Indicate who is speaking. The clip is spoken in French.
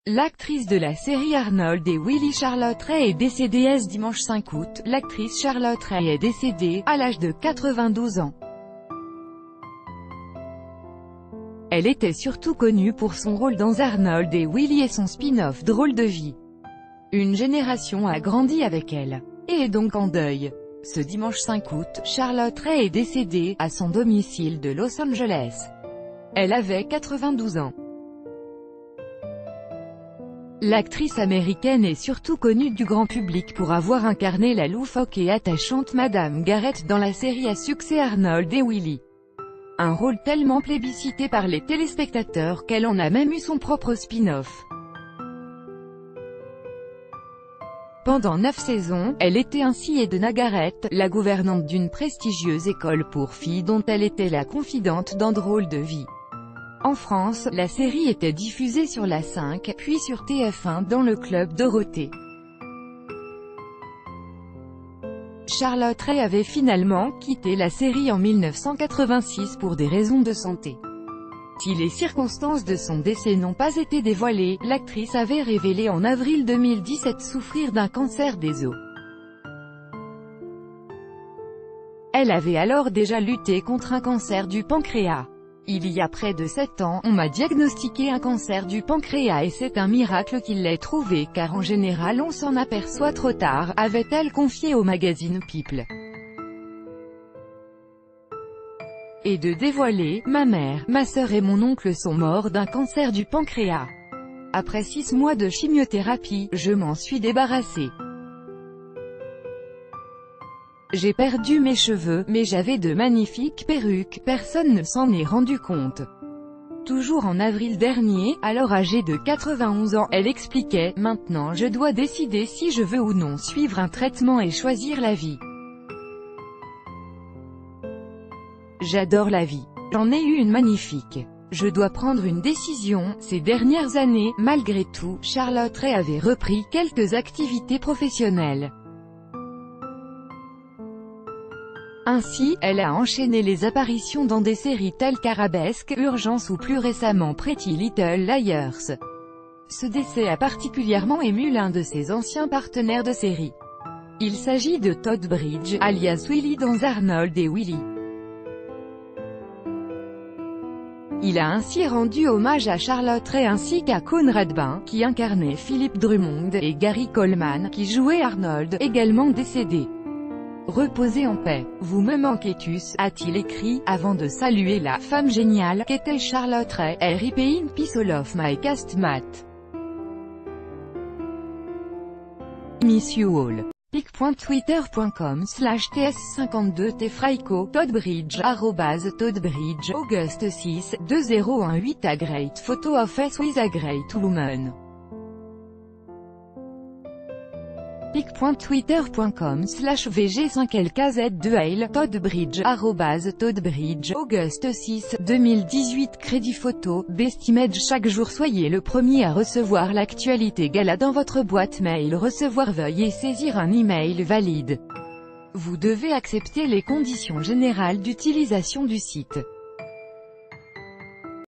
Speaker 1: L'actrice de la série Arnold et Willy Charlotte Rae est décédée ce dimanche 5 août. L'actrice Charlotte Rae est décédée, à l'âge de 92 ans. Elle était surtout connue pour son rôle dans Arnold et Willy et son spin-off Drôle de vie. Une génération a grandi avec elle, et est donc en deuil. Ce dimanche 5 août, Charlotte Rae est décédée, à son domicile de Los Angeles. Elle avait 92 ans. L'actrice américaine est surtout connue du grand public pour avoir incarné la loufoque et attachante Madame Garrett dans la série à succès Arnold et Willy. Un rôle tellement plébiscité par les téléspectateurs qu'elle en a même eu son propre spin-off. Pendant 9 saisons, elle était ainsi Edna Garrett, la gouvernante d'une prestigieuse école pour filles dont elle était la confidente dans Drôle de vie. En France, la série était diffusée sur la 5, puis sur TF1 dans le Club Dorothée. Charlotte Rae avait finalement quitté la série en 1986 pour des raisons de santé. Si les circonstances de son décès n'ont pas été dévoilées, l'actrice avait révélé en avril 2017 souffrir d'un cancer des os. Elle avait alors déjà lutté contre un cancer du pancréas. Il y a près de 7 ans, on m'a diagnostiqué un cancer du pancréas et c'est un miracle qu'il l'ait trouvé car en général on s'en aperçoit trop tard, avait-elle confié au magazine People. Et de dévoiler, ma mère, ma sœur et mon oncle sont morts d'un cancer du pancréas. Après 6 mois de chimiothérapie, je m'en suis débarrassée. J'ai perdu mes cheveux, mais j'avais de magnifiques perruques, personne ne s'en est rendu compte. Toujours en avril dernier, alors âgée de 91 ans, elle expliquait « Maintenant je dois décider si je veux ou non suivre un traitement et choisir la vie. J'adore la vie. J'en ai eu une magnifique. Je dois prendre une décision. » Ces dernières années, malgré tout, Charlotte Rae avait repris quelques activités professionnelles. Ainsi, elle a enchaîné les apparitions dans des séries telles qu'Arabesque, Urgence ou plus récemment Pretty Little Liars. Ce décès a particulièrement ému l'un de ses anciens partenaires de série. Il s'agit de Todd Bridge, alias Willy dans Arnold et Willy. Il a ainsi rendu hommage à Charlotte Rae ainsi qu'à Conrad Bain, qui incarnait Philip Drummond, et Gary Coleman, qui jouait Arnold, également décédé. Reposez en paix. Vous me manquez tous, a-t-il écrit, avant de saluer la femme géniale qu'était Charlotte Rae. RIP in peace all of my castmates. Miss you all. pic.twitter.com/ts52tfraiko, Toddbridge, @Toddbridge, August 6, 2018 A great photo of us with a great woman. pic.twitter.com/vg5lkz2ail, Toddbridge, @Toddbridge, August 6, 2018 Crédit photo, Bestimage. Chaque jour soyez le premier à recevoir l'actualité gala dans votre boîte mail. Recevoir, veuillez saisir un email valide. Vous devez accepter les conditions générales d'utilisation du site.